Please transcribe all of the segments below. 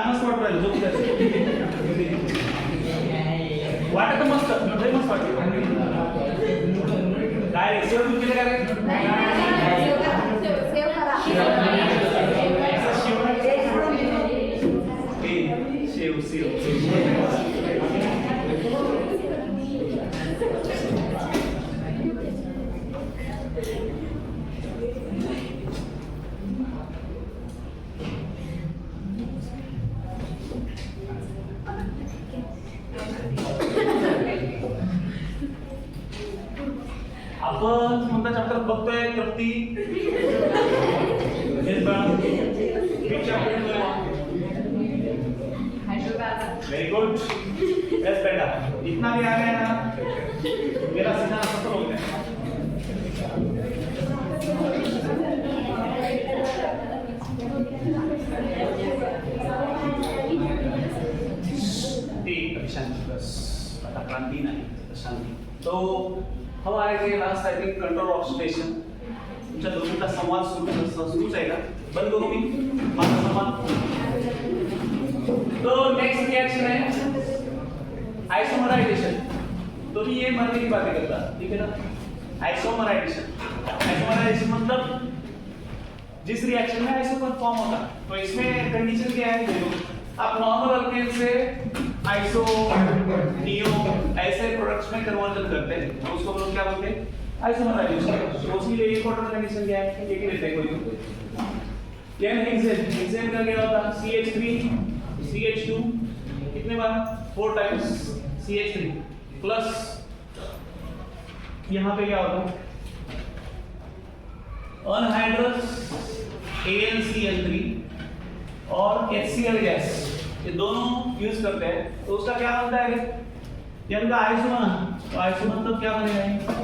मस्त वाटत राहिलं झोप वाटत मस्त लय मस्त वाटत काय रे सेव केलं काय रे सेव सेव आपण कोणता चॅप्टर बघतोय कृती वेरी गुड यस बेटा इतना भी आ गया ना मेरा सीधा सफल हो गया शांति बस क्रांति नहीं शांति तो हम आएंगे last I think control oxidation तुमच्या दोघांचा संवाद सुरूच आहे का बंद करू मी माझा संवाद तो नेक्स्ट रिएक्शन है आइसोमराइजेशन तो ये मरने की बातें करता ठीक है ना आइसोमराइजेशन आइसोमराइजेशन मतलब जिस रिएक्शन में आइसोमर फॉर्म होता तो इसमें कंडीशन क्या है देखो आप नॉर्मल अल्केन से आइसो नियो ऐसे प्रोडक्ट्स में कन्वर्जन करते हैं तो उसको हम लोग क्या बोलते हैं आइसोमराइजेशन तो उसके लिए इंपॉर्टेंट कंडीशन क्या है ये लेते हैं कोई यानी हेक्सेन का क्या होता है CH3 CH2 कितने बार 4 टाइम्स CH3 प्लस यहां पे क्या होता है अनहाइड्रस AnCl3 और HCl गैस ये दोनों यूज करते हैं तो उसका क्या बनता है यानी का आइसोमर तो आइसोमर मतलब क्या बनेगा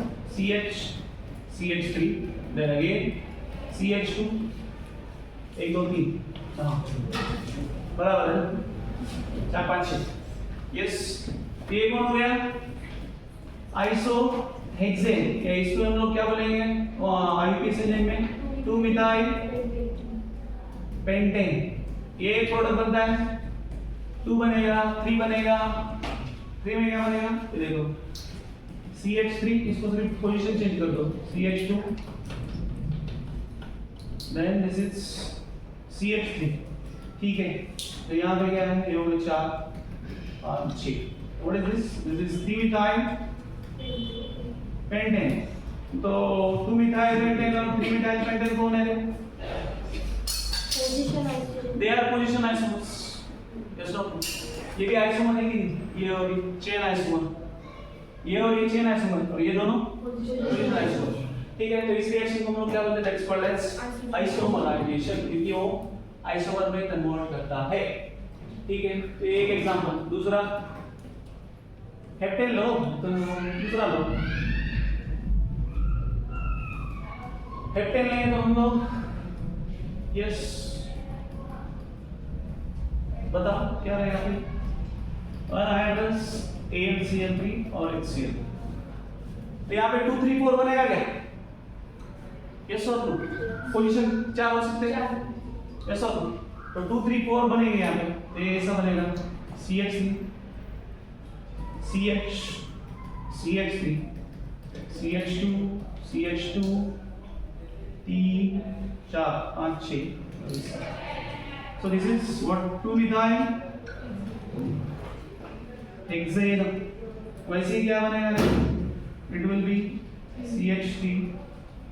CH3 देन अगेन CH2 1 2 3 हां बराबर है 4 5 6 यस ये कौन हो गया आइसो हेक्सेन या इसको हम लोग क्या बोलेंगे आईयूपीएस एंजाइम में 2 मिथाइल पेंटेन ये एक प्रोडक्ट बनता है 2 बनेगा 3 बनेगा 3 में क्या बनेगा ये देखो CH3 इसको सिर्फ पोजीशन चेंज कर दो CH2 then this is CH3 ठीक है तो यहाँ पे क्या है ये हो गए 4 5 6 what is this this is 3 methyl pentane तो 2 मिथाइल पेंटेन और 3 मिथाइल पेंटेन कौन है they are position isomers yes no ये भी आइसोमर है कि ये और चेन आइसोमर ये और ये चेन आइसोमर और ये दोनों पोजीशन आइसोमर ठीक है तो इस रिएक्शन को हम लोग क्या बोलते हैं दैट्स कॉल्ड एज आइसोमराइजेशन क्योंकि वो आइसोमर में कन्वर्ट करता है ठीक है तो एक एग्जांपल दूसरा हेप्टेन लो तो दूसरा लो हेप्टेन लेंगे तो हम लोग यस बताओ क्या रहेगा फिर अनहाइड्रस AnCl3 और HCl तो यहाँ पे 2 3 4 बनेगा क्या यस और नो पोजीशन 4 हो सकते हैं यस और नो तो 2 3 4 बनेंगे यहाँ पे तो ये ऐसा बनेगा CH3 CH CH3 CH2 CH2 3 4 5 6 so this is what 2 methyl hexane वैसे क्या बनेगा it will be CH3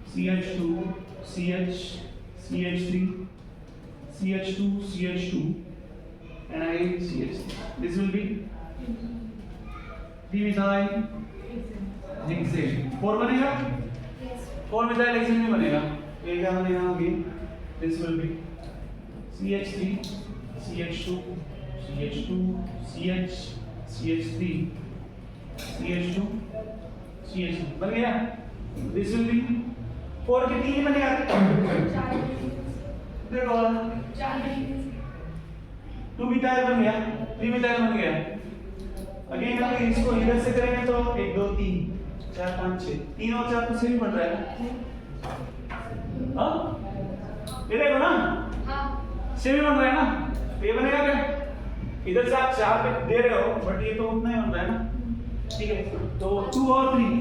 CH2 CH CH3 CH2 CH2 and again CH3 this will be 3 methyl hexane 4 बनेगा 4 methyl hexane में बनेगा ये क्या बनेगा again this will be CH3 CH2 CH2 CH CH3 CH2 CH2 बन गया this will be 4 के 3 बनेगा देखो 2 मिथाइल बन गया 3 मिथाइल बन गया अगेन अगर इसको इधर से करेंगे तो 1 2 3 4 5 6 3 और 4 तो सेम बन रहा है हाँ ये देखो ना सेम बन रहा है ना तो ये बनेगा क्या इधर से आप 4 पे दे रहे हो बट ये तो उतना ही बन रहा है ना, ठीक है। तो 2 और 3,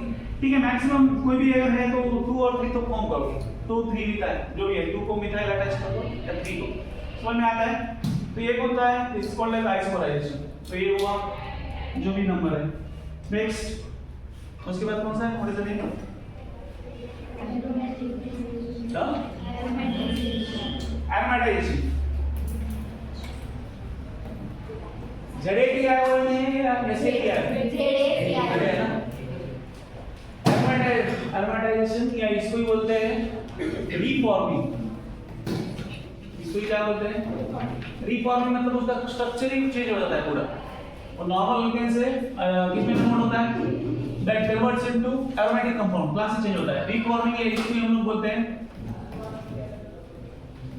ठीक है, मैक्सिमम कोई भी अगर है तो 2 और 3 तो फॉर्म करोगे, 2 3 मिथाइल जो भी है, 2 को मिथाइल अटैच कर दो या 3 को, समझ में आता है। तो ये कौन सा है, this is called as isomerization. तो ये हुआ जो भी नंबर है। नेक्स्ट उसके बाद कौन सा है, what is the name, aromatisation. जड़े किया है वो नहीं या कैसे किया है, जड़े है ना। एरोमेटाइजेशन या इसको ही बोलते हैं रीफॉर्मिंग। इसको क्या बोलते हैं, रीफॉर्मिंग, मतलब उसका स्ट्रक्चर ही चेंज हो जाता है पूरा। और नॉर्मल अल्केन से किसमें कन्वर्ट होता है, that converts into aromatic compound, class से चेंज होता है। रीफॉर्मिंग या इसको हम लोग बोलते हैं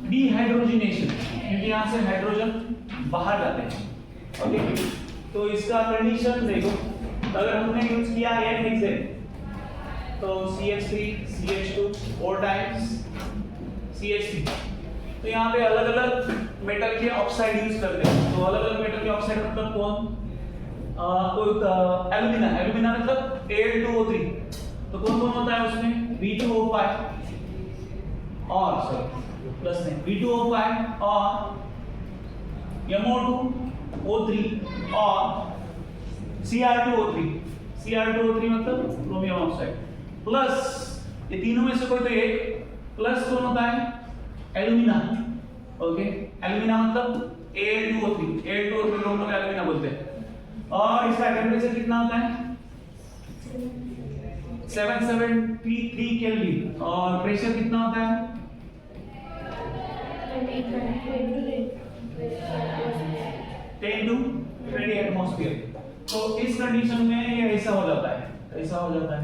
डीहाइड्रोजनेशन, क्योंकि यहां से हाइड्रोजन बाहर जाते हैं। ओके, तो इसका कंडीशन देखो, अगर हमने यूज किया NHZ तो CH3 CH2 4 टाइम्स CH3, तो यहाँ पे अलग अलग मेटल के ऑक्साइड यूज करते हैं। तो अलग अलग मेटल के ऑक्साइड मतलब कौन, कोई एल्यूमिना मतलब Al2O3, तो कौन कौन होता है उसमें, V2O5 और प्लस में V2O5 और MO2O3 और Cr2O3 मतलब क्रोमियम ऑक्साइड, प्लस ये तीनों में से कोई तो एक, प्लस कौन होता है, एल्यूमिना। ओके, एल्यूमिना मतलब Al2O3 लोग एल्यूमिना बोलते हैं। और इसका टेंपरेचर कितना होता है, 773 केल्विन, और प्रेशर कितना होता है, 10 to 20 एटमॉस्फेयर। तो इस कंडीशन में ये ऐसा हो जाता है, ऐसा हो जाता है।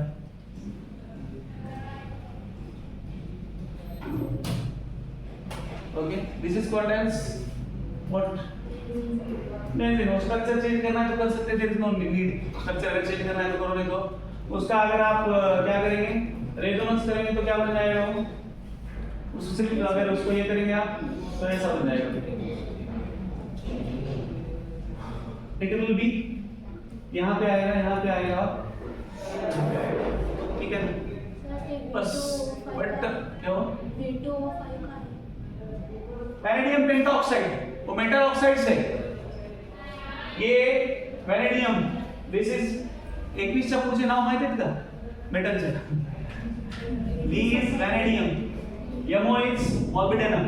Okay, this is called as what, नहीं स्ट्रक्चर चेंज करना है तो कर सकते हैं, there is no need. Structure change करना है तो करो, नहीं तो उसका अगर आप क्या करेंगे, रेजोनेंस करेंगे तो क्या बन जाएगा वो, उससे अगर उसको ये करेंगे आप तो ऐसा बन जाएगा। इट विल बी यहाँ पे आएगा, यहाँ पे आएगा, ठीक है, बस बट क्या हो, वैनेडियम पेंटॉक्साइड, वो मेटल ऑक्साइड से ये वैनेडियम, दिस इज 21 च्या पुढचे नाव माहिती आहेत का मेटलचे, V is vanadium, MO is molybdenum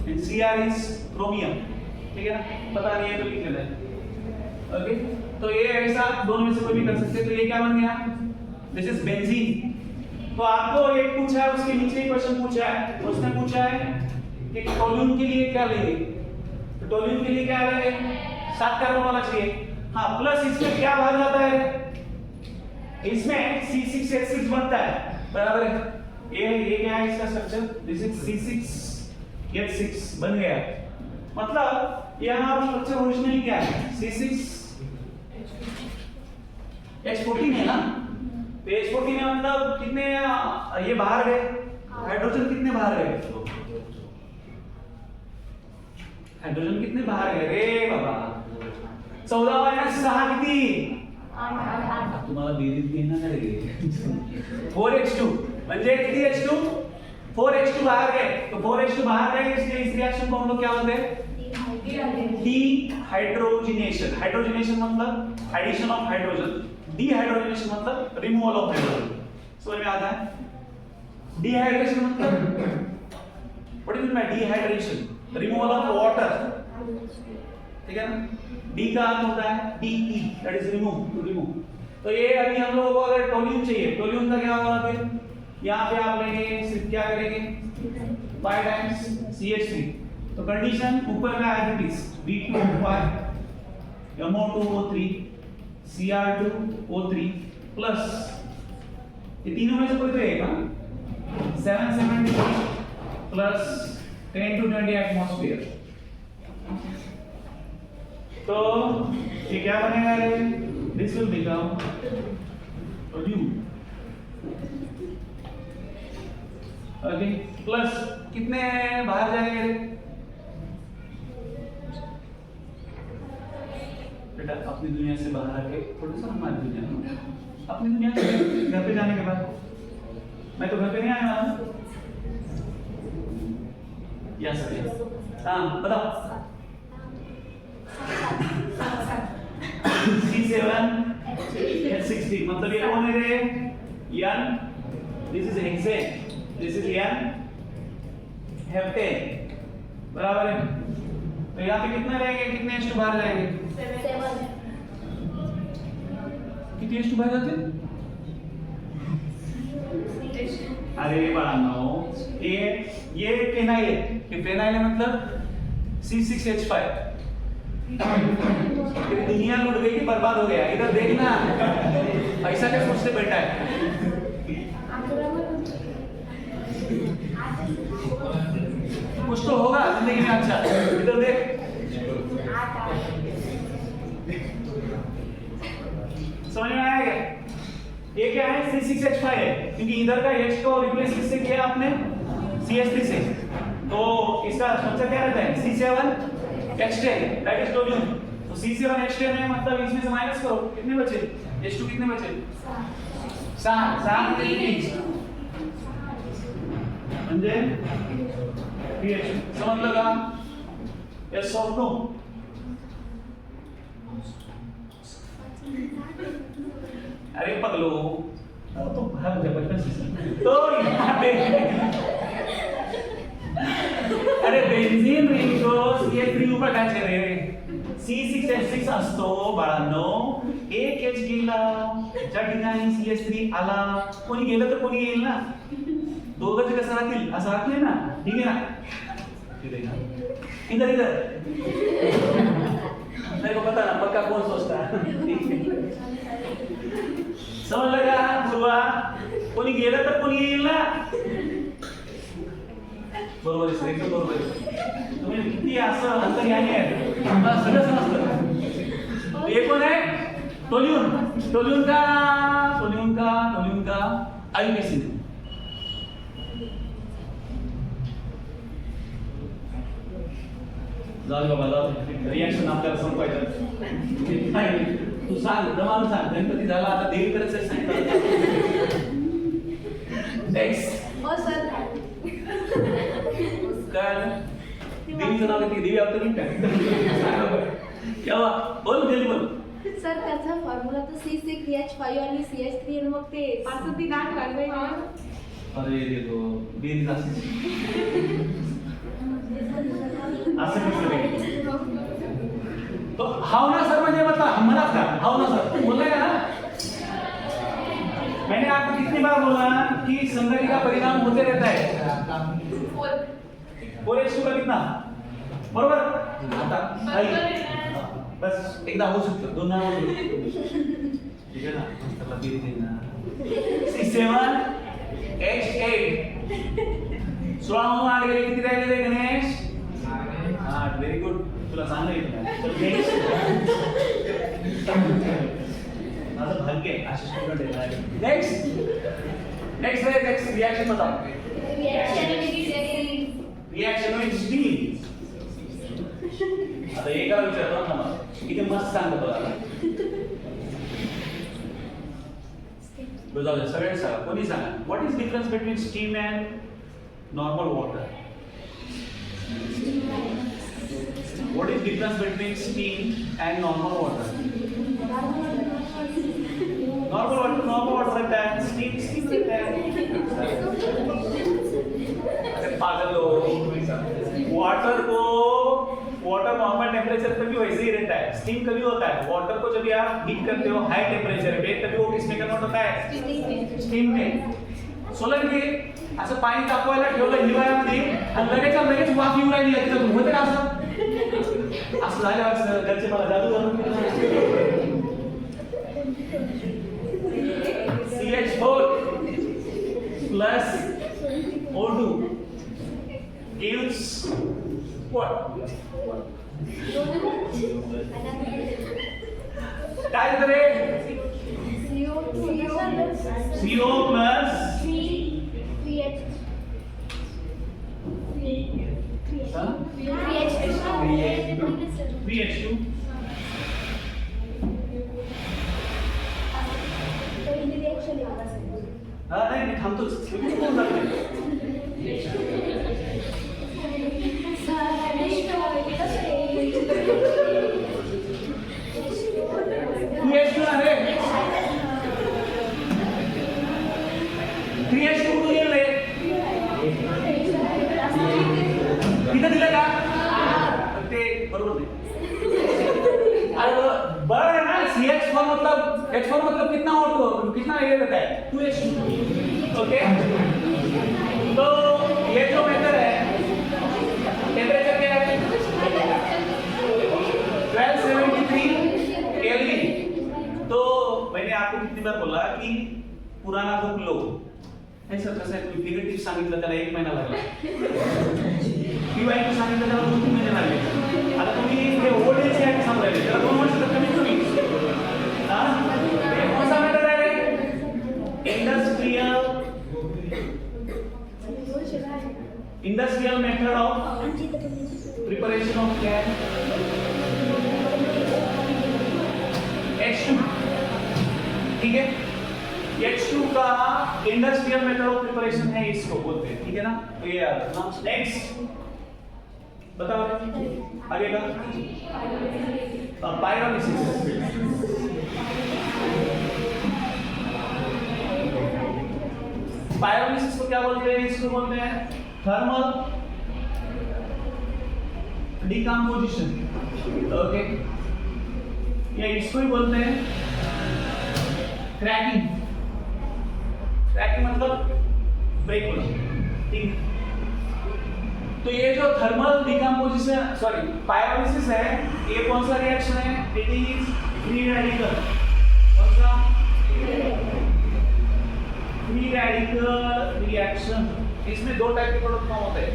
and Cr is chromium, ठीक है ना, पता नहीं है तो लिख लेना है। ओके, तो ये ऐसा दोनों में से कोई भी कर सकते हैं। तो ये क्या बन गया, दिस इज बेंजीन। तो आपको एक पूछा है, उसके नीचे क्वेश्चन पूछा है, उसने पूछा है कि टोल्यून के लिए क्या लेंगे, तो टोल्यून के लिए क्या लेंगे, 7 कार्बन वाला चाहिए। हाँ, प्लस इसमें क्या बाहर जाता है, इसमें C6H6 बनता है, बराबर है। ये क्या है इसका स्ट्रक्चर, दिस इज C6H6 बन गया। मतलब यहाँ स्ट्रक्चर ओरिजिनली क्या है, C6H14 है ना, तो H14 है, मतलब कितने ये बाहर गए, हाइड्रोजन कितने बाहर गए, हाइड्रोजन कितने बाहर गए रे बाबा, 14 किती, तुम्हाला बेरीज घेणं नाही, 4H2 म्हणजे किती H2, 4H2 बाहर गए, तो 4H2 बाहर गए, इसलिए इस रिएक्शन को हम लोग क्या बोलते हैं, डीहाइड्रोजनेशन। हाइड्रोजनेशन मतलब एडिशन ऑफ हाइड्रोजन, डीहाइड्रोजनेशन मतलब रिमूवल ऑफ हाइड्रोजन। समझ में आता है, डीहाइड्रेशन मतलब what is mean dehydration, removal of water, ठीक है ना। डी का अर्थ होता है DE, that is remove, to remove. तो ये अभी हम लोगों को अगर टोल्यून चाहिए, टोल्यून का क्या होगा, फिर यहाँ पे आप लेंगे, सिर्फ क्या करेंगे, 5 टाइम्स CH3। तो कंडीशन ऊपर का as V2O5 MO2O3 Cr2O3 plus ये तीनों में से कोई तो एक, 773 प्लस 10 to 20 एटमॉस्फेयर। तो ये क्या बनेगा, this will become toluene. Okay, plus कितने बाहर जाएंगे, बेटा अपनी दुनिया से बाहर आके थोड़ा सा हमारी दुनिया में अपनी दुनिया से घर पे जाने के बाद मैं तो घर पे नहीं आया हूं। यस हाँ बताओ। C7 H60 मतलब ये कौन है रे? N this is hexane, this is N heptane बराबर है। तो यहाँ पे कितने रहेंगे, कितने H2 बाहर जाएंगे? 7 कितने H2 बाहर जाते हैं? अरे बाळांनो ये फेनाइल है, ये फेनाइल है मतलब C6H5। तेरी दुनिया लुट गई कि बर्बाद हो गया? इधर देखना, ऐसा क्या सोचते बैठा है? कुछ तो होगा जिंदगी में अच्छा। इधर देख, समझ में आया क्या? ये क्या है? C6H5 है, क्योंकि इधर का H को रिप्लेस किससे किया आपने? CH3 से। तो इसका स्ट्रक्चर क्या रहता है? C7H10 that is toluene. तो C7H10 है मतलब इसमें से माइनस करो, कितने बचे? H2 कितने बचे? 7 म्हणजे pH समजलं का? yes or no? अरे पगलो तो भाग मुझे बचपन से तो यहाँ पे अरे बेंजीन रिंग को CH3 ऊपर अटॅच आहे रे। C6H6 असतो बाळांनो, एक H गेला ज्या ठिकाणी CH3 आला, कोणी गेलं तर कोणी येईल ना, दोघं जे कसं राहतील असं राहतील ना, ठीक आहे ना? इधर इधर मेरे को पता ना पक्का कौन सोचता है। समजलं का पूर्वा? कोणी गेलं तर कोणी येईल ना, बरोबर आहे सर, एकदम बरोबर आहे। तुम्ही किती असं अंतर्यामी आहे, मला सगळं समजतं। ये कोण आहे? टोल्यून। टोल्यून का आयु एसिड। जाऊ बाबा जाऊ, रिएक्शन आपल्याला संपवायचं नाही। तू सांग, दमानं सांग, गणपती झाला आता देवीकडेच सांगितलं। नेक्स्ट हो सर काय देवीचं नाव घेतली, देवी आवडते नाही काय? केव्हा बोल, जल्दी बोल। सर त्याचा फॉर्म्युला तर C6H5 आणि CH3 आणि मग ते 5 8 लागले ना। अरे देखो बेरीज असते असं कसं रे? तो हाव ना सर म्हणजे मतलब हमला का हाव ना सर बोलला है ना? मैंने आपको कितनी बार बोला कि संगति का परिणाम होते रहता है। 4H2 का कितना बरोबर? आता बस एकदा होऊ शकतो, दोन नाव होऊ शकतो, ठीक आहे ना? त्याला बेरीज आहे ना। C7H8 16 म्हणून 8 गेले, किती राहिले रे गणेश? 8 व्हेरी गुड, तुला सांगलं येत नाही। माझं भाग्य आहे असे स्टुडंट आहे। नेक्स्ट रिएक्शन बताओ। Reaction with steam. आता एकाला विचारतो ना मला, इथे मस्त सांगतो बघा। जाऊ द्या, सगळ्यांनी सांगा, कोणी सांगा, what is difference between steam and normal water? What is difference between steam and normal water? normal water रहता है, steam रहता है। अरे पागल लोग, वाटर नॉर्मल टेम्परेचर पे भी वैसे ही रहता है, स्टीम कभी होता है। वाटर को जब आप हीट करते हो हाई टेम्परेचर पे, तभी वो किसमें कन्वर्ट होता है? स्टीम में। सोलंकी असं पाणी तापवायला ठेवलं हिवाळ्यामध्ये आणि लगेच वाफ येऊ राहिली, त्याचं होतं का असं? असं झालं असं घरचे मला जादू घालून CH4 plus O2 gives what? काय येतं रे? CO plus CH2 नाही मी थांबतोच तुम्ही कोण जाते तू H2 ना रे 3H2 तू लिहिलं रे इथं दिलं का ते बरोबर नाही अरे बड़ा है ना CH4 मतलब H4 मतलब कितना और कितना ये रहता है 2H2 ओके तो ये जो मेथड है टेम्परेचर क्या है 1273 केल्विन तो मैंने आपको कितनी बार बोला कि पुराना बुक लो ऐसा कसं फिगरेटिव्ह सांगितलं त्याला 1 महिना लागला पीवाय सांगितलं त्याला 2-3 महिने लागले आता तुम्ही हे ओल्डेज आहे सांगू राहिले त्याला 2 वर्ष तर कमीत कमी हां हे कोणता मेथड आहे industrial method of preparation of gas H2 ठीक है H2 का इंडस्ट्रियल मेथड ऑफ प्रिपरेशन है इसको बोलते हैं ठीक है ना तो ये याद रखना नेक्स्ट बताओ आगे का पायरोलिसिस पायरोलिसिस को क्या बोलते हैं इसको बोलते हैं थर्मल डिकम्पोजिशन ओके या इसको ही बोलते हैं क्रैकिंग क्रैकिंग मतलब ब्रेक होना ठीक तो ये जो थर्मल डिकम्पोजिशन सॉरी पायरोलिसिस है ये कौन सा रिएक्शन है इट इज फ्री रेडिकल कौन सा फ्री रेडिकल रिएक्शन इसमें दो टाइप के प्रोडक्ट फॉर्म होते हैं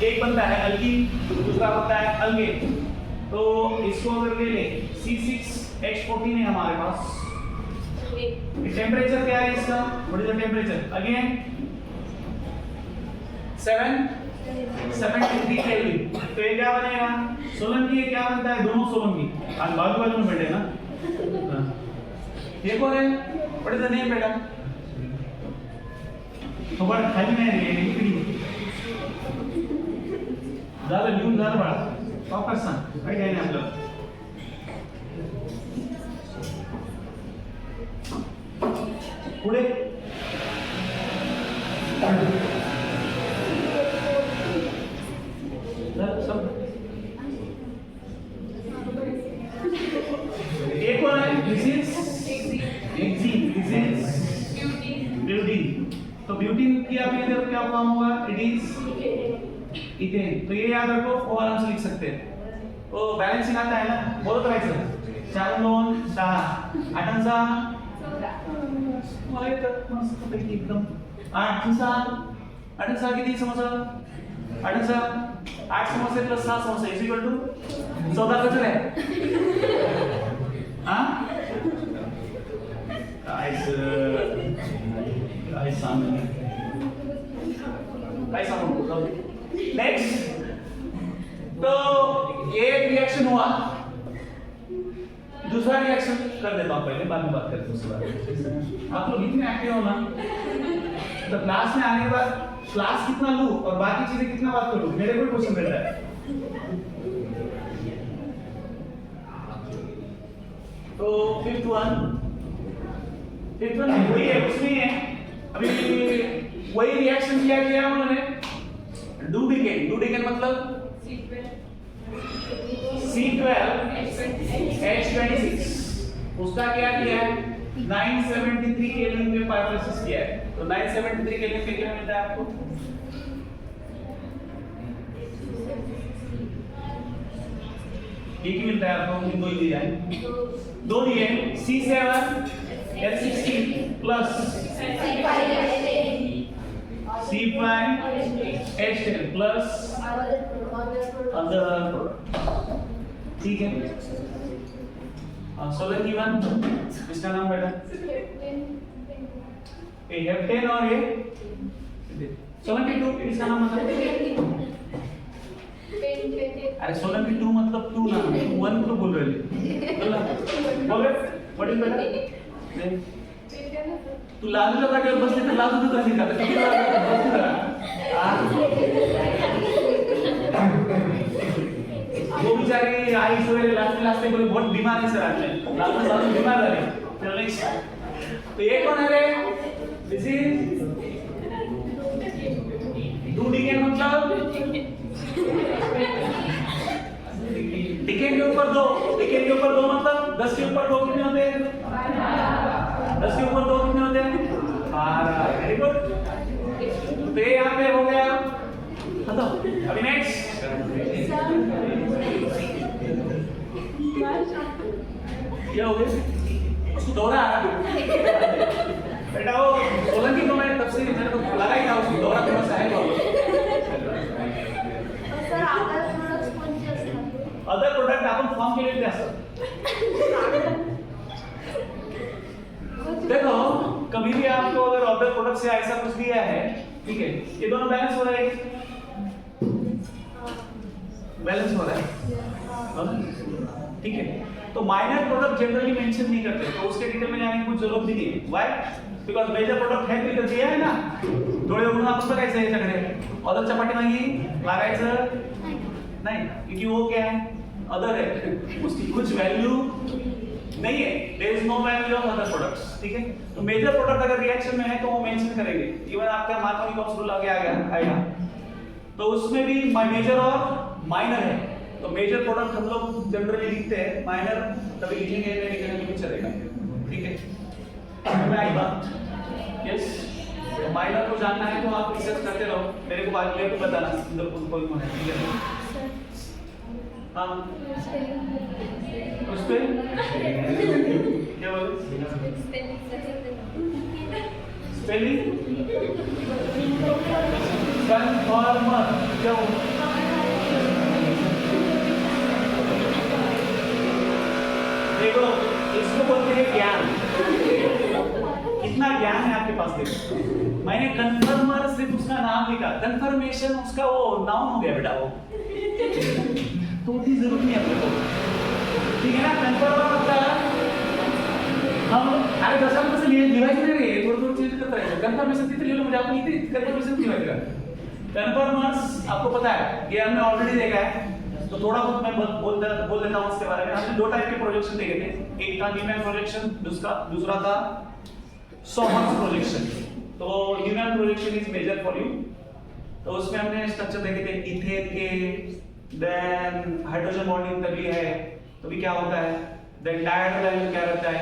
एक बनता है अल्कीन दूसरा बनता है अल्केन तो इसको अगर ले लें C6H14 है हमारे पास टेम्परेचर क्या है इसका what is the temperature again 773 kelvin तो ये क्या बनेगा सोलंकी क्या बनता है दोनों सोलंकी आज बाजू बाजू में बैठे ना ये कौन है व्हाट इज द नेम बेटा तो बड़ा खाली नहीं है लिखी झालं लिहून झालं बाळा वापस सांग काय काय नाही आपलं पुढे एक कौन है दिस इज एक्सिन दिस इज ब्यूटीन तो ब्यूटीन की आप इधर क्या फॉर्म होगा इट इज इथेन तो ये याद रखो और आराम से लिख सकते हैं तो बैलेंसिंग आता है ना बोलत राहायचं 4 2 6 8 6 मला येतं मस्त पैकी एकदम 8 6 8 6 किती समजलं 8 6 8 समस्या प्लस 6 समस्या इज इक्वल टू 14 कसं आहे हां काय सांगू नेक्स्ट तो ये रिएक्शन हुआ दूसरा रिएक्शन कर देता हूं पहले बाद में बात करते हैं उसके बारे आप लोग इतने एक्टिव हो ना तो क्लास में आने के बाद क्लास कितना लूं और बाकी चीजें कितना बात करूं मेरे को क्वेश्चन रहता है तो फिफ्थ वन वही है उसमें है अभी वही रिएक्शन किया उन्होंने डुडिकेन मतलब C12H26 उसका क्या किया है 973 केल्विन पे पायरोलिसिस किया है तो 973 केल्विन पे क्या मिलता है आपको एक ही मिलता है आपको दो ही दिया है दो दिए C7H16 plus C5H10 plus other ठीक है सोलर की वन इसका नाम बेटा ए F10 और ये सोलर की 2 इसका नाम मतलब अरे सोलर की 2 मतलब 2 ना 1 तो बोल रहे बोल रहे व्हाट इज बेटा तू लाजूला जागेवर बसली तर लाजूच राहशील का? किती वेळा बसली जरा. वो बेचारी आई सवेरे लाजते बोले बहुत बीमार है सर आज लाजू बीमार है. चलो नेक्स्ट. तो ये कौन है रे? दिस इज टू डिकेन मतलब डिकेन के ऊपर दो मतलब 10 के ऊपर 2 कितने होते हैं? 10 के ऊपर 2 कितने होते हैं? 12. Very good. तो ये यहाँ पे हो गया. अभी नेक्स्ट क्या हो गया? उसको दोहरा बेटा वो सोलंकी तो मैंने तब से मेरे को लगा ही था उसको दोहरा थोड़ा सा है. सर अदर प्रोडक्ट्स कोणते असतात? अदर प्रोडक्ट आपण फॉर्म केलेले असतात. देखो कभी भी आपको अगर अदर प्रोडक्ट से ऐसा कुछ दिया है, ठीक है, ये दोनों बैलेंस हो रहे हैं. बैलेंस हो रहा है, ठीक है. तो माइनर प्रोडक्ट जनरली मेंशन नहीं करते, तो उसके डिटेल में जाने की कुछ जरूरत नहीं है. व्हाई? बिकॉज मेजर प्रोडक्ट है तो दिया है ना. डोळे उघडून आपण बघायचं याच्याकडे. अदर चपाटी मागी लागायचं नाही, क्योंकि वो क्या है? अदर है, उसकी कुछ वैल्यू नहीं है. There is no value of other products. ठीक है. तो मेजर प्रोडक्ट अगर रिएक्शन में है तो वो मेंशन करेंगे. इवन आपका मार्कोनी रूल आगे आ गया आएगा तो उसमें भी मेजर और माइनर है. तो मेजर प्रोडक्ट हम लोग जनरली लिखते हैं, माइनर तभी लिखेंगे नहीं लिखेंगे तो चलेगा. ठीक है. मैं आई बात. यस. तो माइनर को जानना है तो आप रिसर्च करते रहो, मेरे को बाद में बताना अंदर कोई कौन है. ठीक है. हाँ उस पे क्या बोले? स्पेलिंग कन्फर्मर क्या देखो इसको बोलते हैं ज्ञान. कितना ज्ञान है आपके पास. देखो मैंने कन्फर्मर सिर्फ उसका नाम लिखा, कन्फर्मेशन उसका वो नाउन हो गया बेटा. वो तो उसकी जरूरत नहीं है अपने को. ठीक है ना. कन्फर्मर मतलब हम अरे दशांश से लिहायचं नाही रे, थोडं चेंज करता है. कन्फर्मेशन तिथे लिहिलं म्हणजे आपण इथे कन्फर्मेशन लिहायचं. कन्फर्मर्स आपको पता है, ये हमने ऑलरेडी देखा है. तो थोड़ा बहुत मैं बोल देता हूँ उसके बारे में. हमने 2 टाइप के प्रोजेक्शन देखे थे. एक था न्यूमैन प्रोजेक्शन, दूसरा था सॉमर्स प्रोजेक्शन. तो Newman projection is major for you. तो उसमें हमने स्ट्रक्चर देखे थे इथेन के. देन हाइड्रोजन बॉन्डिंग तभी है, तभी क्या होता है. देन डायहेड्रल एंगल क्या रहता है.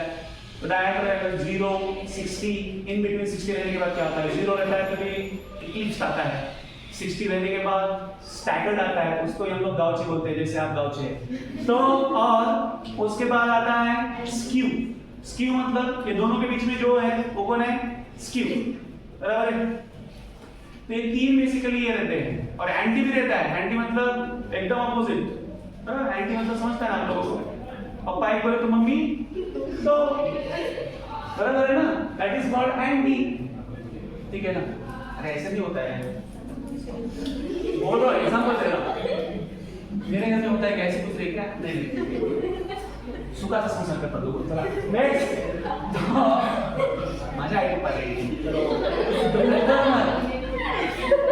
तो डायहेड्रल एंगल 0 60 इन बिटवीन 60 रहने के बाद क्या होता है. 0 रहता है तभी इक्लिप्स आता है. 60 रहने के बाद स्टैगर्ड आता है, उसको हम लोग गाउची बोलते हैं, जैसे आप गाउची है. तो और उसके बाद आता है स्क्यू. स्क्यू मतलब ये दोनों के बीच में जो है वो कौन है. स्क्यू. बराबर है. तो ये 3 बेसिकली ये रहते हैं. और एंटी भी रहता है. एंटी मतलब एकदम ऑपोजिट. एंटी मतलब समझता है आप लोगों को. पापा एक बोले तो मम्मी तो बराबर है ना. That is called anti. ठीक है ना. अरे ऐसे नहीं होता है. बोल रहा एग्जांपल दे रहा. मेरे घर में होता है कैसे कुछ क्या नहीं सुखा सा संसार करता दो. चला नेक्स्ट. मजा आएगी पाहिजे.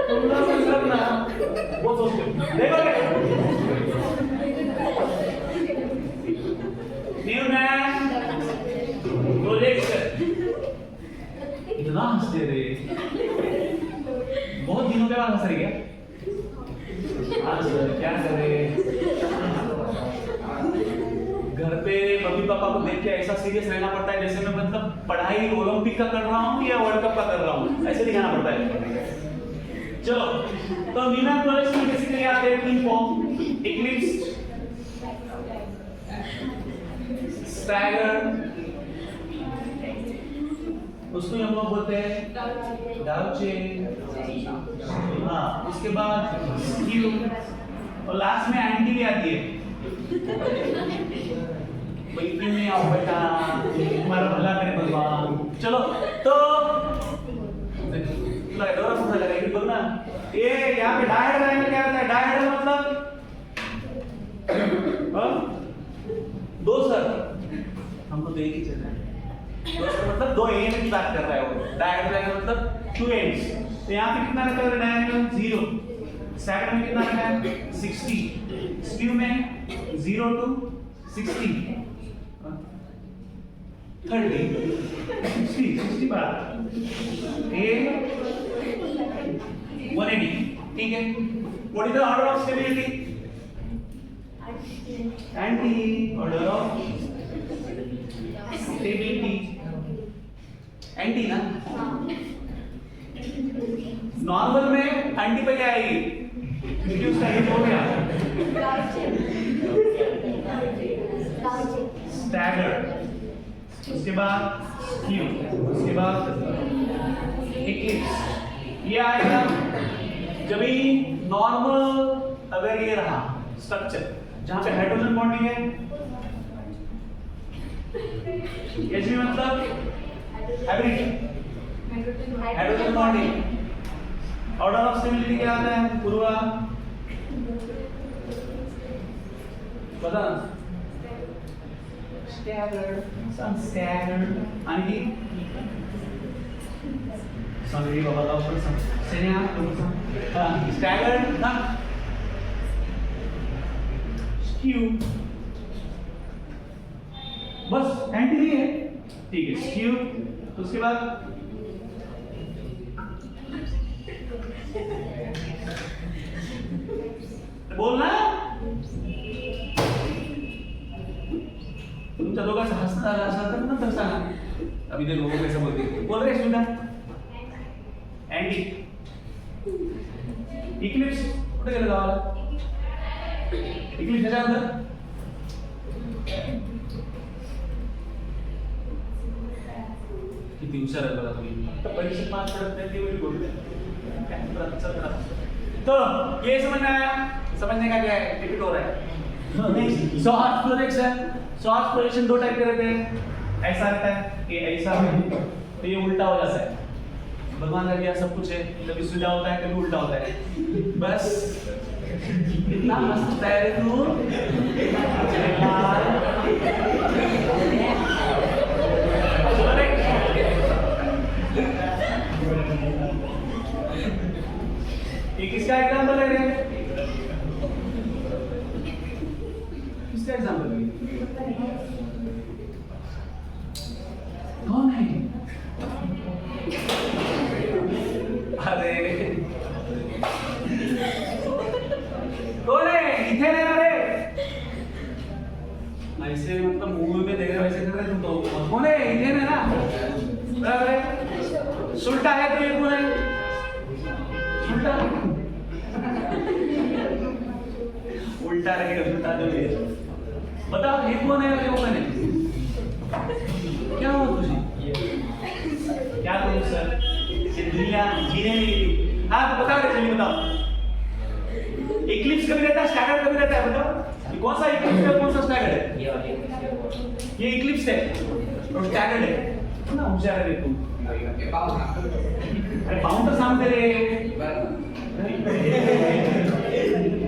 तुम लोग संसार ना वो सोचते देखोगे. Newman projection. इतना हंसते रे. बहुत दिनों के बाद हंस रही है. हाँ सर क्या करें. घर पे मम्मी पापा को देख के ऐसा सीरियस रहना पड़ता है जैसे मैं मतलब पढ़ाई ओलंपिक का कर रहा हूँ या वर्ल्ड कप का कर रहा हूँ, ऐसे दिखाना पड़ता है. चलो तो न्यूमैन प्रोजेक्शन में बेसिकली आते हैं 3 फॉर्म. इक्लिप्स, स्टैगर्ड, उसको हम लोग बोलते हैं गाउचे. हाँ उसके बाद स्क्यू और लास्ट में एंटी भी आती है. भाई में आओ बेटा, तुम्हारा भला करे भगवान. चलो तो डोरा पूछा लगा ये बोलना. ये यहाँ पे डायहेड्रल में क्या रहता है. डायहेड्रल मतलब दो सर हमको तो एक ही चलना है. मतलब दो एंड की बात कर रहा है वो, डायगोनल का मतलब टू एंड्स। तो यहाँ पे कितना रखा है डायगोनल 0, स्टैगर्ड में कितना रखा है 60, स्क्यू में 0 to 60 30 60 बार ए 180, ठीक है। What is the order of stability? Anti order of stability, anti ना। नॉर्मल में एंटी पे क्या आएगी? क्योंकि उसका हिट हो गया स्टैगर्ड, उसके बाद स्क्यू, उसके बाद इक्लिप्स। ये आएगा जब भी नॉर्मल अगर ये रहा स्ट्रक्चर जहां पे हाइड्रोजन बॉन्डिंग है, एच मतलब hydrogen bonding. Order of stability क्या आता है पूर्वा? बता। Staggered, some staggered, आणि सांगली बाबा लवकर सांग. सेन्या लवकर सांग. Staggered ना? Skew. बस एंटी नहीं है, ठीक है. Skew, उसके बाद बोलना. तुमच्या दोघांचं हसणार असलं तर नंतर सांगा. अभी देखो वो कैसे बोलती है. बोल रहे सुना. एंटी. इक्लिप्स कुठे गेलं गावाला? इक्लिप्स ह्याच्यानंतर किती हुशार आहे बघा तुम्ही. परीक्षेत मार्क्स पडत नाही ते वेळी बोलते. तो ये समझना है, समझने का क्या है, रिपीट हो रहा है. Short projection. शॉर्ट प्रोजेक्शन दो टाइप के रहते हैं. ऐसा रहता है कि ऐसा तो ये उल्टा हो जाता है. भगवान का दिया सब कुछ है, कभी सीधा होता है कभी उल्टा होता है. बस कितना मस्त है रे तू. ये किसका एग्जांपल ले रहे हैं? किसका एग्जांपल ले? कौन है? अरे कौन है? इथे नहीं रे. ऐसे मतलब मूवी में देख रहे वैसे कर रहे तुम तो. कौन है? इथे नहीं ना. बराबर है. सुल्टा है तो ये कौन है? सुल्टा. उल्टा रहेगा सुल्टा जो है. बताओ ये कौन है और ये कौन है? क्या हो तुझे? क्या करूं सर? ये दुनिया जीने नहीं देती. हाँ तो बताओ चलिए बताओ. इक्लिप्स कभी रहता है, स्टैगर्ड कभी रहता है, बताओ. ये कौन सा इक्लिप्स है, कौन सा स्टैगर्ड है? ये इक्लिप्स है और स्टैगर्ड है ना. होशियार है तू. अरे बाउंडर सामने रे.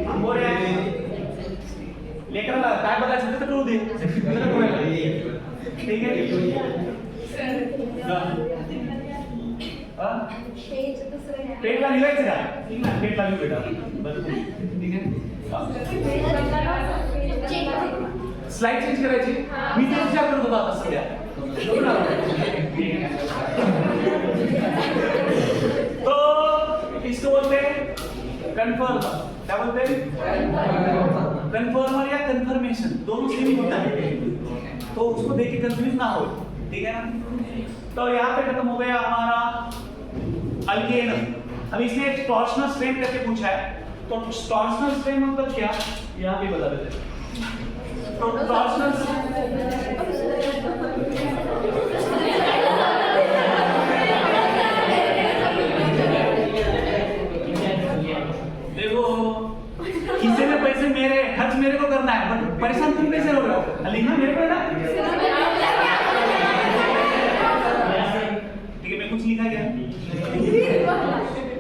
हम बोल रहे हैं लेकर ला काय बघायचं तर करू दे. ठीक है. पेटला लिहायचं का? पेटला लिहू बेटा. ठीक आहे. स्लाइड चेंज करायची. मी ते विचार करत होतो आता सध्या. तो इसको बोलते हैं कन्फर्म. क्या बोलते हैं? कन्फर्मर या कन्फर्मेशन दोनों सेम ही होता है, तो उसको देख के कंफ्यूज ना हो. ठीक है ना. तो यहाँ पे खत्म हो गया हमारा अल्केन. अब इसने एक टॉर्शनल स्ट्रेन करके पूछा है. तो टॉर्शनल स्ट्रेन मतलब क्या, यहाँ पे बता देते हैं. तो टॉर्शनल देखो खीसे में पैसे मेरे, खर्च मेरे को करना है, बट परेशान तुम कैसे हो रहे हो? लिखना मेरे को है ना. ठीक है. मैं कुछ लिखा क्या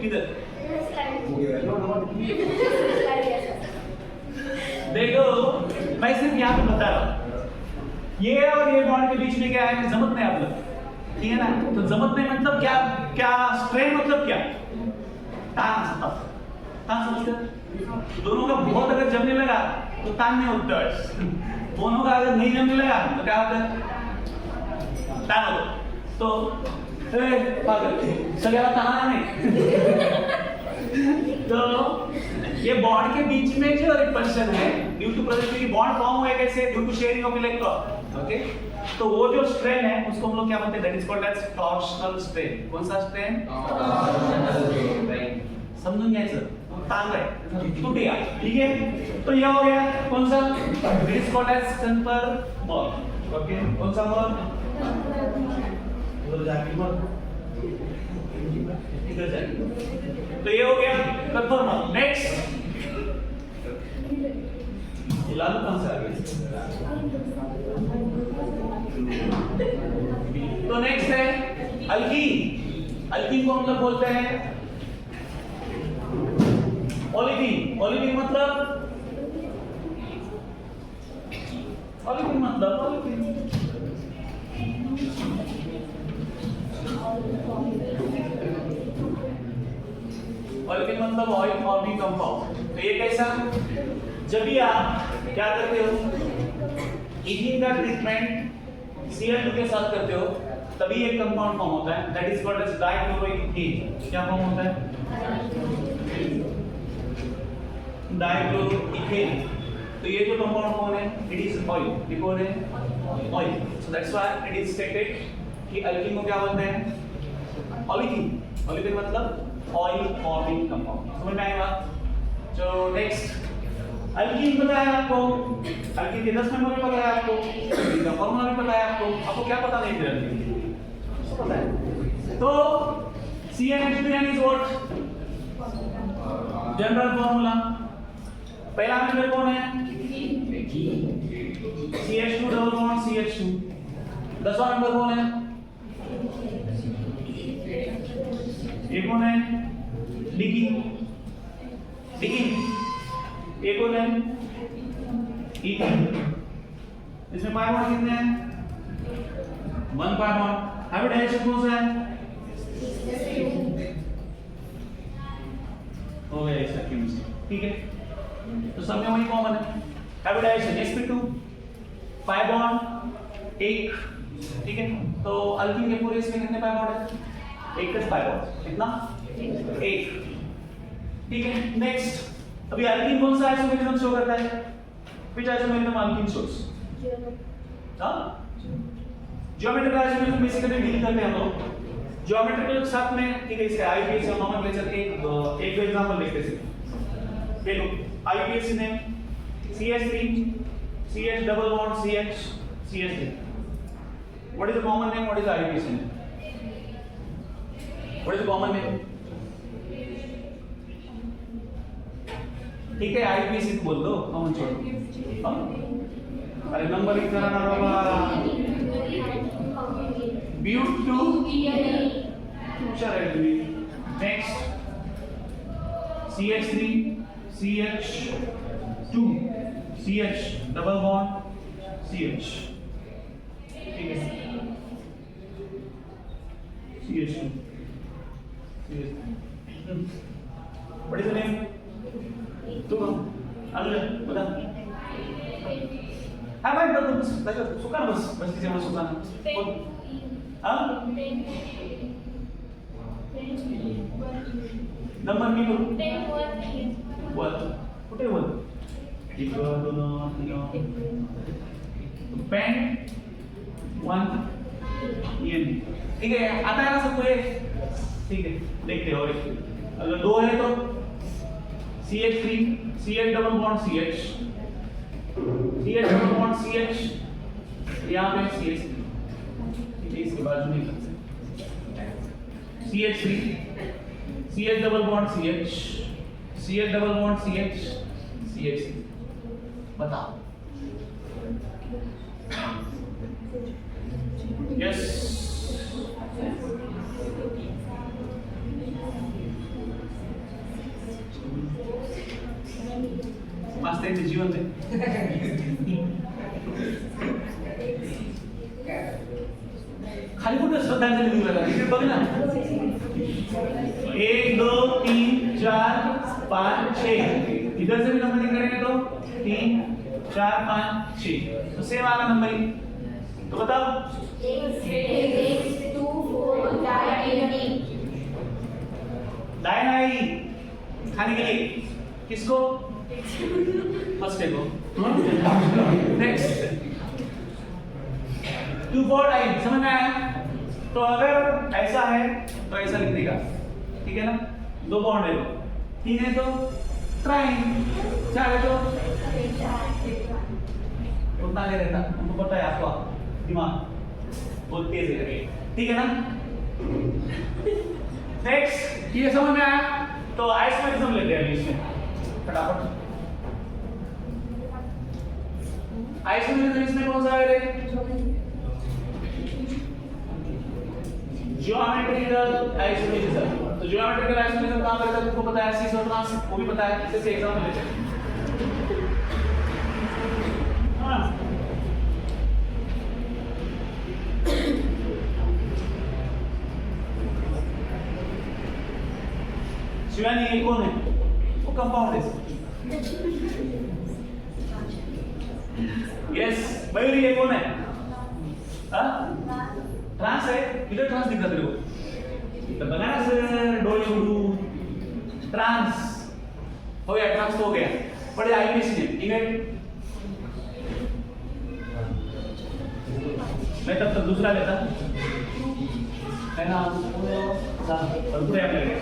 किधर? देखो मैं सिर्फ यहाँ पे बता रहा हूँ. ये और ये बॉन्ड के बीच में क्या है, जमत नहीं आप लोग. ठीक है ना? तो जमत नहीं मतलब क्या? क्या स्ट्रेन मतलब क्या? तान असता, तान समझते हो? दोनों का बहुत अगर जमने लगा तो तान नहीं होता है, दोनों का अगर नहीं जमने लगा तो क्या होता है? तान होता है। तो पागल सगळ्याला ताना नहीं। तो ये बॉन्ड के बीच में जो रिपल्शन है ड्यू टू प्रेजेंस की बॉन्ड फॉर्म हुए कैसे? Due to sharing of electron. Okay, तो वो जो स्ट्रेन है उसको हम लोग क्या बोलते हैं? That is called as torsional strain. कौन सा स्ट्रेन? समझून घ्यायचं, ताण आहे तुटेगा, ठीक है? तो ये हो गया कौन सा? दैट इज कॉल्ड एज कंपर बॉन्ड। ओके, कौन सा बॉन्ड? उधर जाके मत, इधर जाके। तो ये हो गया कंफर्मर। नेक्स्ट लालू कौन सा आ गया? तो नेक्स्ट है अल्कीन। अल्कीन को हम लोग बोलते हैं ओलिविन। ओलिविन मतलब ओलिविन मतलब ओलिविन ओलिविन मतलब ऑयल फॉर्मिंग कंपाउंड। तो ये कैसा? जब भी आप क्या करते हो, इथिलीन का ट्रीटमेंट Cl2 के साथ करते हो, तभी एक कंपाउंड फॉर्म होता है that is called as dichloroethane. क्या फॉर्म होता है? डाइक्लोरोइथेन। तो ये जो कंपाउंड कौन है? It is oil. ये कौन है? Oil. So that's why it is stated कि अल्कीन को क्या बोलते हैं? ओलिविन। ओलिविन मतलब ऑयल फॉर्मिंग कंपाउंड। समझ में आएगा? जो नेक्स्ट अल्कीन बताया आपको, अल्कीन के 10 मेंबर भी बताया आपको, इनका फॉर्मूला भी बताया आपको। आपको क्या पता नहीं था? सब पता है। तो CnH2n is what? General formula. पहला मेंबर कौन है? CH2 double bond CH2। 10वां member कौन है? ये कौन है? लिकिन। लिकिन ये कौन है? इथिलीन। इसमें पाई बॉन्ड कितने हैं? 1 पाई बॉन्ड। हैबिट डायरेक्शन कौन सा है? हो गया इसका केमिस्ट्री, ठीक है? तो सब में वही कॉमन है। Habit direction sp2 pi bond 1, ठीक है? तो अल्कीन के पूरे इसमें कितने पाई बॉन्ड है? 1 पाई बॉन्ड। कितना? 1, ठीक है? नेक्स्ट, अभी अल्कीन कौन सा आइसोमेरिज्म शो करता है? Which isomerism alkyne shows? हां, ज्योमेट्रिकल आइसोमेरिज्म बेसिकली डील करते हैं हम लोग ज्योमेट्रिकल के साथ में, ठीक है? इसके आईपीएस और नोमेनक्लेचर के एक एग्जांपल देखते हैं। देखो आईपीएस ने CH3 CH double bond CH CH3। What is the common name? What is IPS name? What is the common name? ठीक है, आईपीएस बोल दो, कॉमन छोड़ो। अरे नंबर लिख रहा ना बाबा। ब्यूट2 चलो next CH3 CH2 CH double bond CH, ठीक है? CH2 what is the name? तुम अगले बता। हाँ भाई बस सुखाना, बस किसी में सुखाना। हाँ नंबर की करो 1 कुठे 1 इकडं 2 पेन 1 ये, ठीक है? आता है ना सबको ये, ठीक है? देखते हैं। और अगर 2 है तो CH3 CH double bond CH double bond CH, यहाँ पे CH3, ठीक है? इसके बाजू नहीं कर सकते। CH3 CH double bond CH double bond CH CH3। बताओ। यस, मस्त आहे जीवन ते। खाली कुठे श्रद्धांजली देऊ लागला इकडे बघ ना 1 2 3 4 5 6 इधर से भी नंबरिंग करेंगे तो 3 4 5 6 तो सेम वाला नंबरिंग तो बताओ 1 2 4 5 दाएं आई खाने के लिए किसको फर्स्ट डे को नेक्स्ट 2 4 9 समझ में आया तो अगर ऐसा है तो ऐसा लिख देगा ठीक है ना 2 बॉन्ड है 3 है तो ट्राइन 4 है तो उतना नहीं रहता हमको पता है आपका दिमाग बहुत तेज है ठीक है ना नेक्स्ट ये समझ में आया तो आइसोमेरिज्म लेते हैं इसमें फटाफट आइसोमेरिज्म इसमें कौन सा है ज्योमेट्रिकल आइसोमेरिज्म तो ज्योमेट्रिकल आइसोमेरिज्म कहां पर है तुमको पता है सीस और ट्रांस वो भी पता है जैसे एग्जांपल लेते हैं हां शिवानी ये कौन है वो कंपाउंड है यस मयूरी ये कौन है हां ट्रांस है इधर ट्रांस दिख रहा तेरे को तो बना ना सर डोले उड़ू ट्रांस हो गया ट्रांस तो हो गया बड़े आईपीएस ने इवेंट मैं तब तक दूसरा लेता है ना और पूरे आप लगे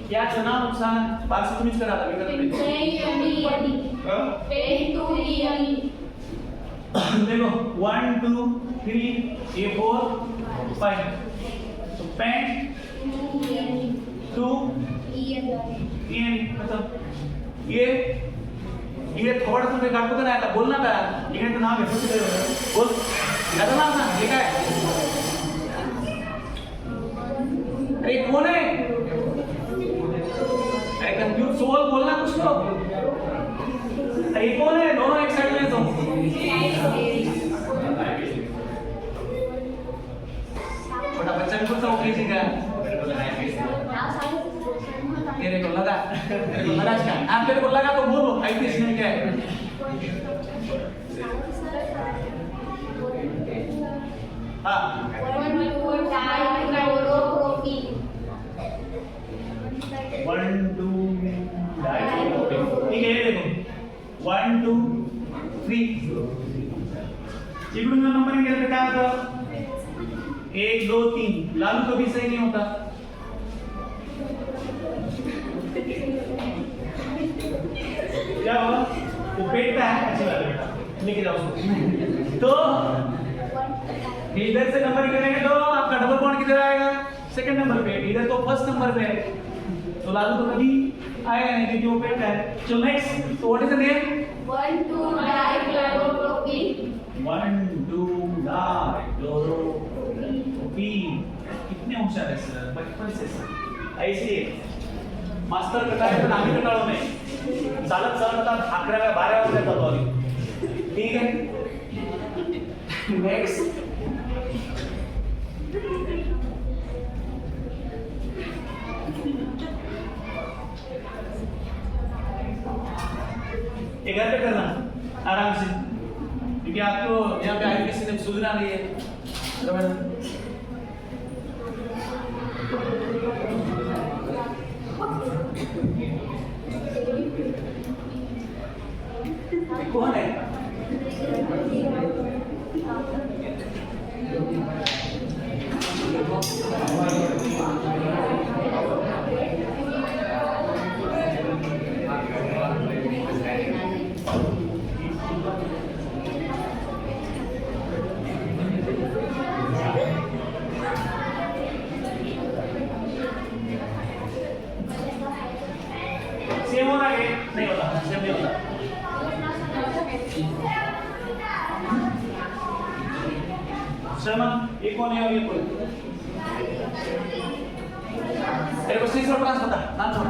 क्या चुना नुकसान पास से तुम्हीच करा था देखो 1 2 3 ये 4 5 तो पेन 2 ये मतलब ये थोड़ा तुमने काटतो का नाही बोल ना का इकडे तर नाव घेतो बोल याचं नाव ना हे काय अरे कौन है अरे कंफ्यूज सोल बोलना कुछ तो अरे कौन है दोनों एक साइड में तो छोटा बच्चा भी बोलता ओके जी का तेरे को लगा क्या आप तेरे को लगा तो बोलो आईपीएस में क्या है हाँ 1 2 5 1 2 ठीक है देखो 1 2 3 इकडून नंबर गेला तर काय होतं 1 2 3 लालू कभी सही नहीं होता क्या होगा वो पेटता है अच्छी बात है बेटा लेके जाओ उसको तो इधर से नंबर करेंगे तो आपका डबल बॉन्ड किधर आएगा सेकंड नंबर पे इधर तो फर्स्ट नंबर पे है तो लालू तो कभी आएगा नहीं क्योंकि वो पेट है चलो नेक्स्ट तो व्हाट इज द नेम 1 2 डाइक्लोरोप्रोपीन 1 2 डाइक्लोरोप्रोपीन कितने होशियार है सर बचपन से सर ऐसे मास्टर कटाय पण आम्ही कटाळो नाही चालत चालत आता 11व्या 12व्या वर्गात जातो आम्ही ठीक आहे नेक्स्ट ये घर पे करना आराम से क्योंकि आपको यहाँ पे आईपीएस से सुधरा नहीं है कौन है शर्मा ये कौन है और ये कौन? तेरे को सीस और ट्रांस बता, नाम छोड़।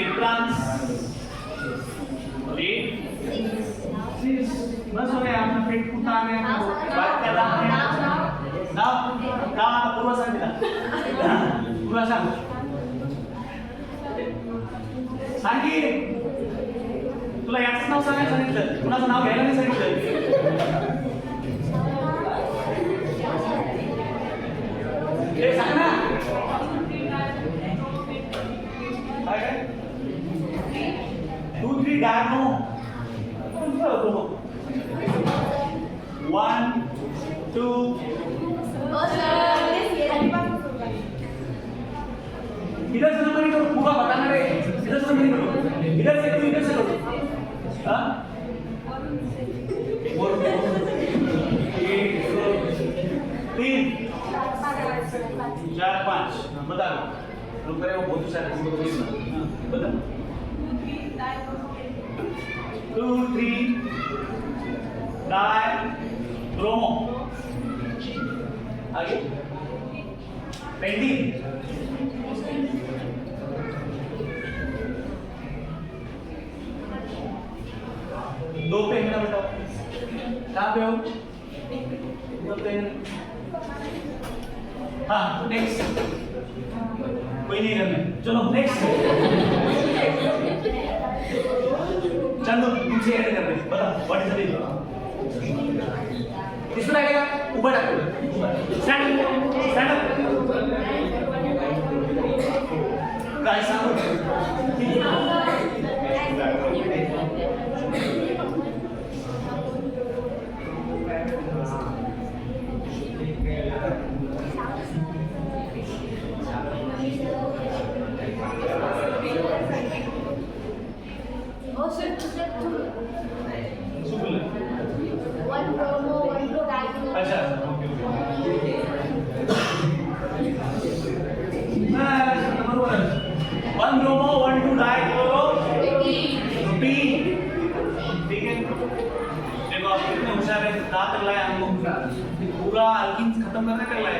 एक ट्रांस, एक सीस, बस हो गया, आपने पेट फूटा गया, बात कर रहा है। नाम पूर्व सांगितला, पूर्व सांग, सांगी, तुला याचं नाव सांगायला सांगितलं, कुणाचं नाव घ्यायला नाही सांगितलं. हे सांग ना. काय 2 3 डायनो. 1 2 इधर से नंबर करो, पूरा बताना रे. इधर से नंबर करो, इधर से तू इधर से करो. हाँ 3 4 5 बता दो. रुक रहे हो बहुत सारे बता. 2 3 डाई ब्रोमो. आगे पेंडिंग. दो पेन ना बताओ, कहाँ पे हो? दो पेन. हाँ नेक्स्ट. कोई नहीं करना, चलो नेक्स्ट. चलो तुमसे ऐड कर रहे, बता व्हाट इज द डील. किसको लगेगा? ऊपर रखो. Stand stand up. गाइस आओ. अच्छा वन ब्रोमो 1 2 डाइक्लोरो बी. ठीक है, देखो आप कितने होशियार है. दांत कर लाए हमको, पूरा अल्कीन खत्म करने कर लाए.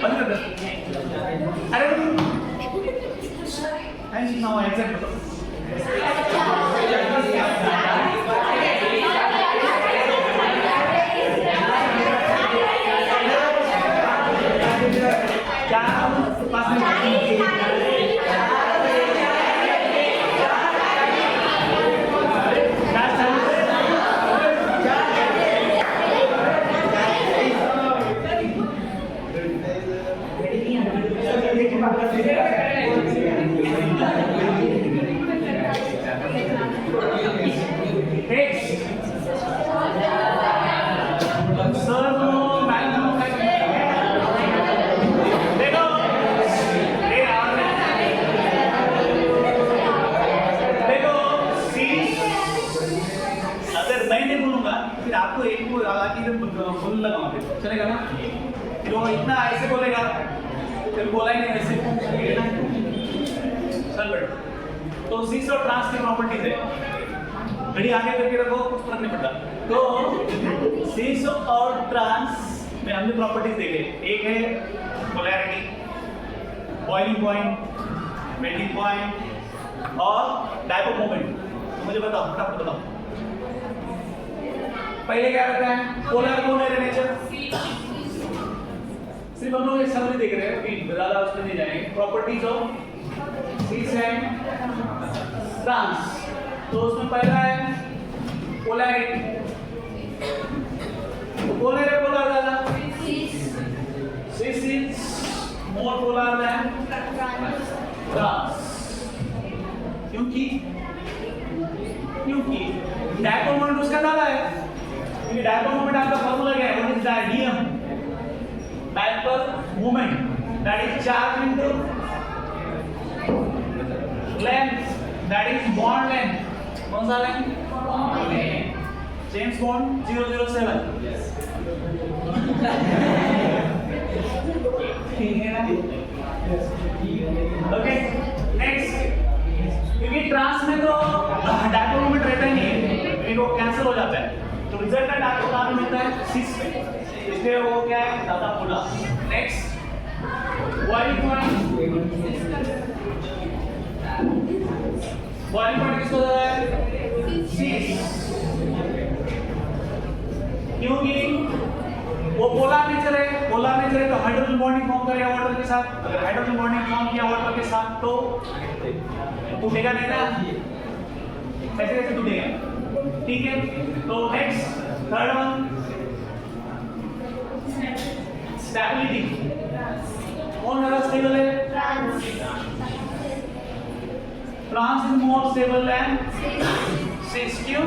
बंद कर दे. अरे नाउ एग्जैक्ट बताओ. क्या पास में आपको एक को फुल लगा चलेगा ना. जो इतना ऐसे बोलेगा फिर बोला ही नहीं ऐसे. चल बैठ. तो सीस और ट्रांस की प्रॉपर्टीज है. घड़ी आगे करके रखो, कुछ फर्क नहीं पड़ता. तो सीस और ट्रांस में हमने प्रॉपर्टीज देखे. एक है polarity, boiling point, melting point और डायपो मोमेंट. तो मुझे बताओ, फटाफट बताओ. पहले क्या रहता है? पोलर कौन है नेचर? सिर्फ हम लोग एक समरी देख रहे हैं, कि ज्यादा उसमें नहीं जाएंगे. Properties of cis and trans. तो उसमें पहला है पोलैरिटी. कौन है पोलर ज्यादा? Cis is more polar than trans. क्योंकि डायपोल मोमेंट उसका ज्यादा है. क्योंकि डायपोल मोमेंट आपका फॉर्मूला क्या है? What is the DM? Dipole moment that is charge into length that is bond length. कौन सा length? Bond length. James bond 007. ठीक है ना? Okay next. क्योंकि ट्रांस में तो डायपोल मोमेंट रहता ही नहीं है. वो कैंसिल हो जाता है, तो रिजल्टेंट आपको कहाँ पे मिलता है? सिस पे, इसलिए वो क्या है? ज्यादा खुला। नेक्स्ट बॉइलिंग पॉइंट किसको दे रहा है? सिस, क्योंकि वो पोलर नेचर है, तो हाइड्रोजन बॉन्डिंग फॉर्म करेगा वाटर के साथ। अगर हाइड्रोजन बॉन्डिंग फॉर्म किया वाटर के साथ तो टूटेगा नहीं ना, ऐसे कैसे टूटेगा? ठीक है, तो नेक्स्ट थर्ड वन स्टेबिलिटी। कौन ज्यादा स्टेबल है? Trans is more stable than cis. क्यों?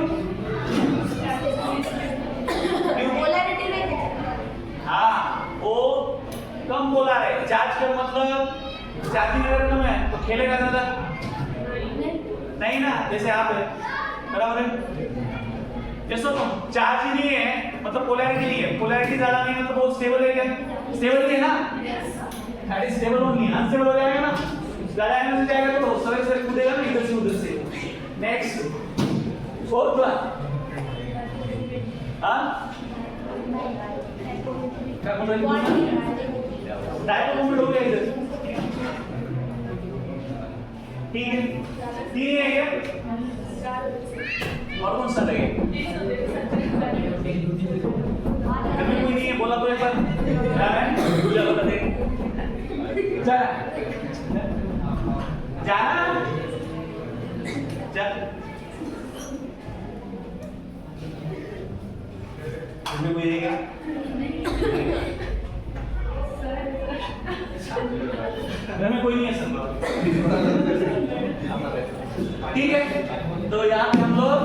पोलैरिटी में हाँ, वो कम पोलर है। चार्ज का मतलब चार्जिंग अगर कम है तो खेलेगा ज्यादा नहीं ना, जैसे आप है, बराबर है। जैसे तुम चार्ज ही नहीं है मतलब पोलैरिटी नहीं है, पोलैरिटी ज्यादा नहीं है मतलब बहुत स्टेबल है। क्या स्टेबल ही है ना? That is stable only. Unstable हो जाएगा ना, ज्यादा एनर्जी जाएगा तो सर से कूदेगा ना इधर से उधर से। नेक्स्ट फोर्थ वन, हाँ क्या बोल रहे हैं? डायपो मूवमेंट हो गया इधर, ठीक है। तीन है क्या? और कौन सा लगे? कभी कोई नहीं है, बोला तो एक बार क्या है? दूसरा बता दे। चल जाना चल, इसमें कोई रहेगा? घर में कोई नहीं है सर, ठीक है। तो यहाँ पे हम लोग